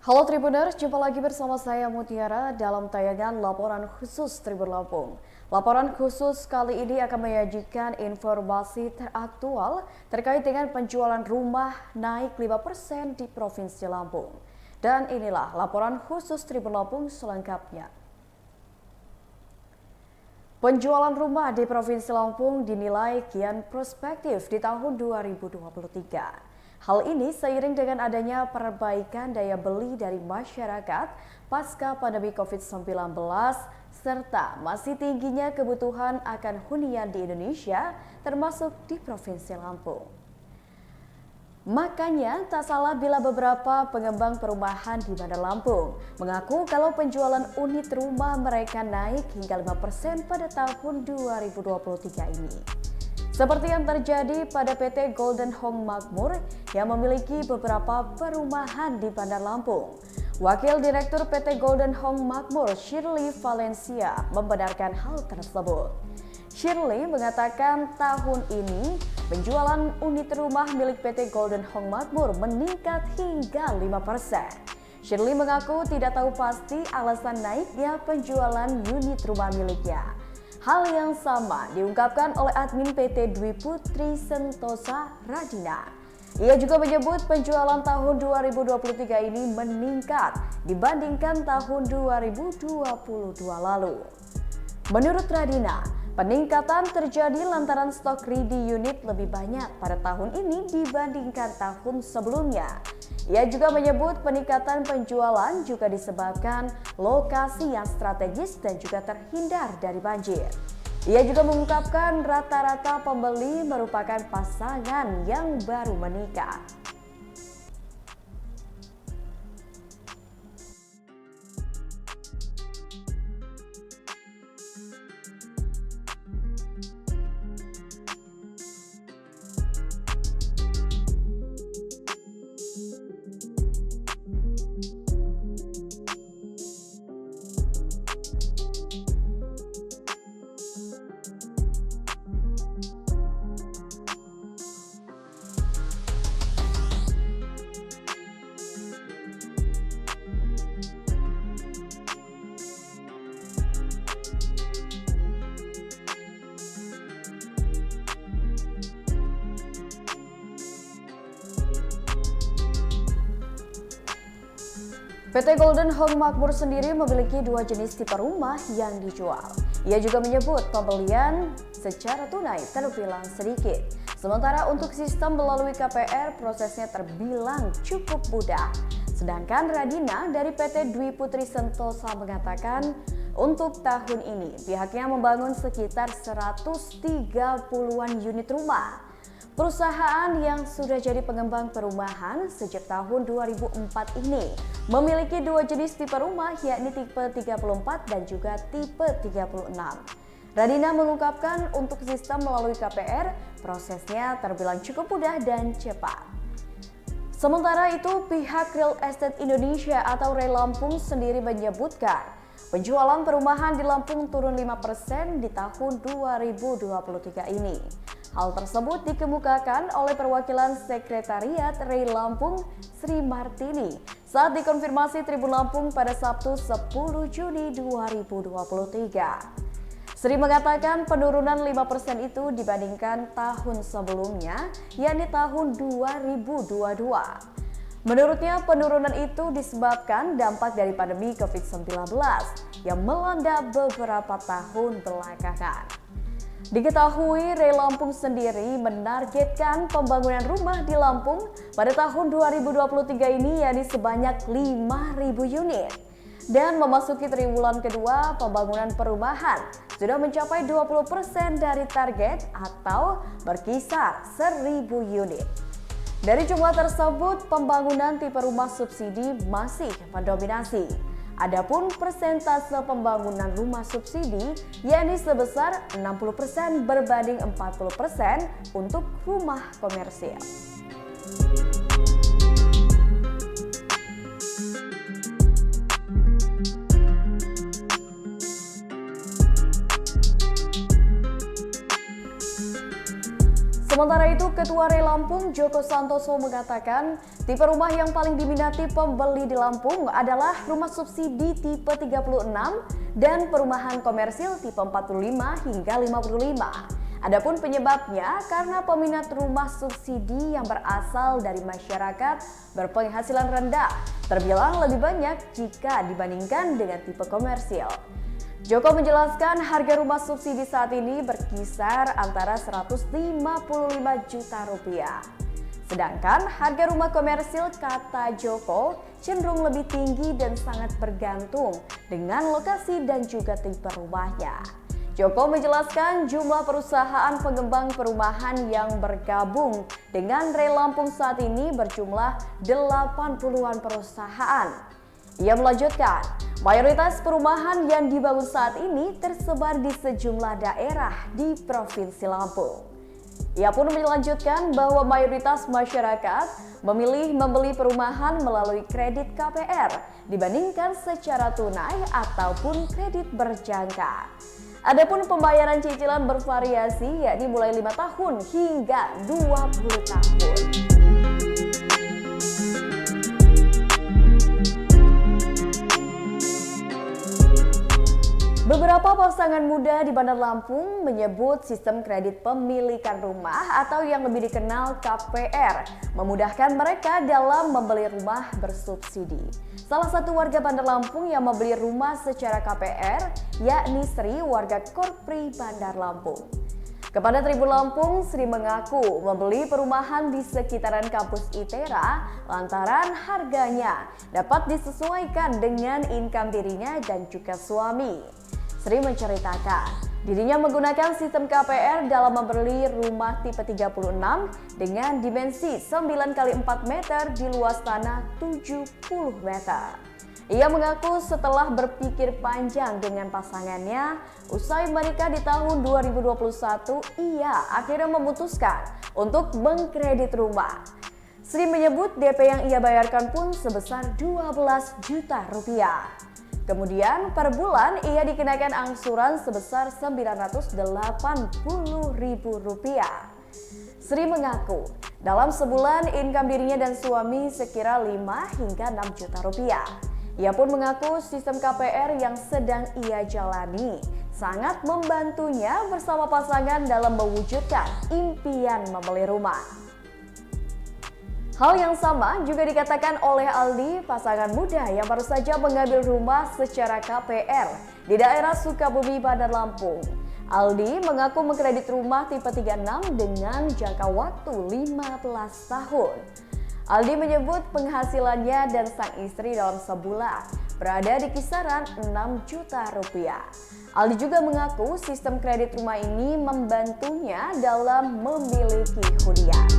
Halo Tribuners, jumpa lagi bersama saya Mutiara dalam tayangan Laporan Khusus Tribun Lampung. Laporan khusus kali ini akan menyajikan informasi teraktual terkait dengan penjualan rumah naik 5% di Provinsi Lampung. Dan inilah laporan khusus Tribun Lampung selengkapnya. Penjualan rumah di Provinsi Lampung dinilai kian prospektif di tahun 2023. Hal ini seiring dengan adanya perbaikan daya beli dari masyarakat pasca pandemi COVID-19 serta masih tingginya kebutuhan akan hunian di Indonesia termasuk di Provinsi Lampung. Makanya tak salah bila beberapa pengembang perumahan di Bandar Lampung mengaku kalau penjualan unit rumah mereka naik hingga 5% pada tahun 2023 ini. Seperti yang terjadi pada PT Golden Home Makmur yang memiliki beberapa perumahan di Bandar Lampung. Wakil Direktur PT Golden Home Makmur, Shirley Valencia, membenarkan hal tersebut. Shirley mengatakan tahun ini penjualan unit rumah milik PT Golden Home Makmur meningkat hingga 5%. Shirley mengaku tidak tahu pasti alasan naiknya penjualan unit rumah miliknya. Hal yang sama diungkapkan oleh admin PT Dwi Putri Sentosa Radina. Ia juga menyebut penjualan tahun 2023 ini meningkat dibandingkan tahun 2022 lalu. Menurut Radina, peningkatan terjadi lantaran stok ready unit lebih banyak pada tahun ini dibandingkan tahun sebelumnya. Ia juga menyebut peningkatan penjualan juga disebabkan lokasi yang strategis dan juga terhindar dari banjir. Ia juga mengungkapkan rata-rata pembeli merupakan pasangan yang baru menikah. PT Golden Home Makmur sendiri memiliki dua jenis tipe rumah yang dijual. Ia juga menyebut pembelian secara tunai terbilang sedikit. Sementara untuk sistem melalui KPR prosesnya terbilang cukup mudah. Sedangkan Radina dari PT Dwi Putri Sentosa mengatakan untuk tahun ini pihaknya membangun sekitar 130-an unit rumah. Perusahaan yang sudah jadi pengembang perumahan sejak tahun 2004 ini memiliki dua jenis tipe rumah yakni tipe 34 dan juga tipe 36. Radina mengungkapkan untuk sistem melalui KPR prosesnya terbilang cukup mudah dan cepat. Sementara itu pihak Real Estate Indonesia atau REI Lampung sendiri menyebutkan penjualan perumahan di Lampung turun 5% di tahun 2023 ini. Hal tersebut dikemukakan oleh perwakilan Sekretariat REI Lampung Sri Martini saat dikonfirmasi Tribun Lampung pada Sabtu 10 Juni 2023. Sri mengatakan penurunan 5% itu dibandingkan tahun sebelumnya, yakni tahun 2022. Menurutnya penurunan itu disebabkan dampak dari pandemi COVID-19 yang melanda beberapa tahun belakangan. Diketahui REI Lampung sendiri menargetkan pembangunan rumah di Lampung pada tahun 2023 ini yakni sebanyak 5.000 unit. Dan memasuki triwulan kedua pembangunan perumahan sudah mencapai 20% dari target atau berkisar 1.000 unit. Dari jumlah tersebut, pembangunan tipe rumah subsidi masih mendominasi. Adapun persentase pembangunan rumah subsidi yakni sebesar 60% berbanding 40% untuk rumah komersil. Sementara itu, Ketua RE Lampung Joko Santoso mengatakan tipe rumah yang paling diminati pembeli di Lampung adalah rumah subsidi tipe 36 dan perumahan komersil tipe 45 hingga 55. Adapun penyebabnya karena peminat rumah subsidi yang berasal dari masyarakat berpenghasilan rendah terbilang lebih banyak jika dibandingkan dengan tipe komersil. Joko menjelaskan harga rumah subsidi saat ini berkisar antara 155 juta rupiah. Sedangkan harga rumah komersil, kata Joko, cenderung lebih tinggi dan sangat bergantung dengan lokasi dan juga tipe rumahnya. Joko menjelaskan jumlah perusahaan pengembang perumahan yang bergabung dengan RE Lampung saat ini berjumlah 80-an perusahaan. Ia melanjutkan, mayoritas perumahan yang dibangun saat ini tersebar di sejumlah daerah di Provinsi Lampung. Ia pun melanjutkan bahwa mayoritas masyarakat memilih membeli perumahan melalui kredit KPR dibandingkan secara tunai ataupun kredit berjangka. Adapun pembayaran cicilan bervariasi yakni mulai 5 tahun hingga 20 tahun. Beberapa pasangan muda di Bandar Lampung menyebut sistem kredit pemilikan rumah atau yang lebih dikenal KPR memudahkan mereka dalam membeli rumah bersubsidi. Salah satu warga Bandar Lampung yang membeli rumah secara KPR yakni Sri, warga Korpri Bandar Lampung. Kepada Tribun Lampung, Sri mengaku membeli perumahan di sekitaran kampus ITERA lantaran harganya dapat disesuaikan dengan income dirinya dan juga suami. Sri menceritakan, dirinya menggunakan sistem KPR dalam membeli rumah tipe 36 dengan dimensi 9x4 meter di luas tanah 70 meter. Ia mengaku setelah berpikir panjang dengan pasangannya, usai menikah di tahun 2021, ia akhirnya memutuskan untuk mengkredit rumah. Sri menyebut DP yang ia bayarkan pun sebesar 12 juta rupiah. Kemudian per bulan ia dikenakan angsuran sebesar Rp980.000. Sri mengaku dalam sebulan income dirinya dan suami sekira 5 hingga 6 juta rupiah. Ia pun mengaku sistem KPR yang sedang ia jalani sangat membantunya bersama pasangan dalam mewujudkan impian membeli rumah. Hal yang sama juga dikatakan oleh Aldi, pasangan muda yang baru saja mengambil rumah secara KPR di daerah Sukabumi, Bandar Lampung. Aldi mengaku mengkredit rumah tipe 36 dengan jangka waktu 15 tahun. Aldi menyebut penghasilannya dan sang istri dalam sebulan berada di kisaran 6 juta rupiah. Aldi juga mengaku sistem kredit rumah ini membantunya dalam memiliki hunian.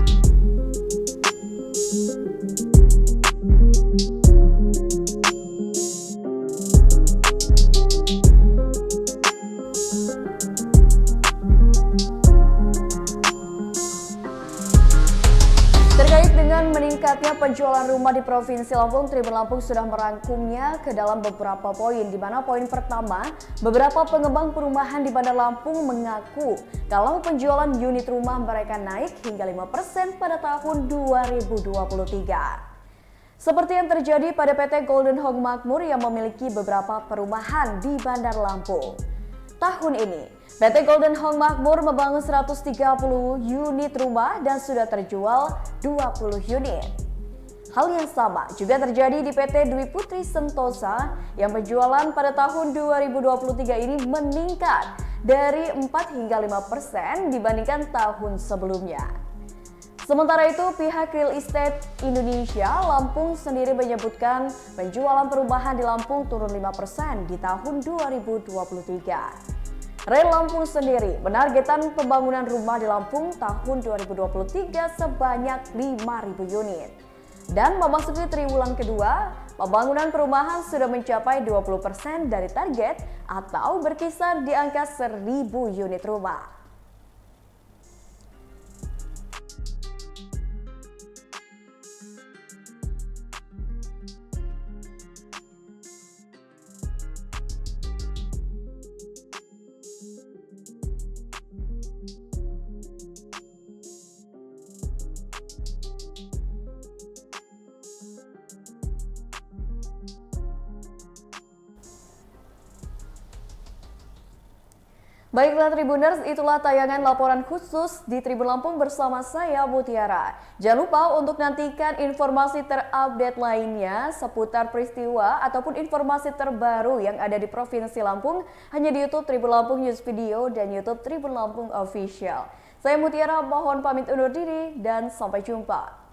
Terkait dengan meningkatnya penjualan rumah di Provinsi Lampung, Tribun Lampung sudah merangkumnya ke dalam beberapa poin, di mana poin pertama, beberapa pengembang perumahan di Bandar Lampung mengaku kalau penjualan unit rumah mereka naik hingga 5% pada tahun 2023. Seperti yang terjadi pada PT Golden Hong Makmur yang memiliki beberapa perumahan di Bandar Lampung. Tahun ini, PT Golden Hong Makmur membangun 130 unit rumah dan sudah terjual 20 unit. Hal yang sama juga terjadi di PT Dwi Putri Sentosa yang penjualan pada tahun 2023 ini meningkat dari 4 hingga 5% dibandingkan tahun sebelumnya. Sementara itu, pihak Real Estate Indonesia Lampung sendiri menyebutkan penjualan perumahan di Lampung turun 5% di tahun 2023. RE Lampung sendiri menargetkan pembangunan rumah di Lampung tahun 2023 sebanyak 5.000 unit. Dan memasuki triwulan kedua, pembangunan perumahan sudah mencapai 20% dari target atau berkisar di angka 1.000 unit rumah. Baiklah Tribuners, itulah tayangan laporan khusus di Tribun Lampung bersama saya Mutiara. Jangan lupa untuk nantikan informasi terupdate lainnya seputar peristiwa ataupun informasi terbaru yang ada di Provinsi Lampung hanya di YouTube Tribun Lampung News Video dan YouTube Tribun Lampung Official. Saya Mutiara mohon pamit undur diri dan sampai jumpa.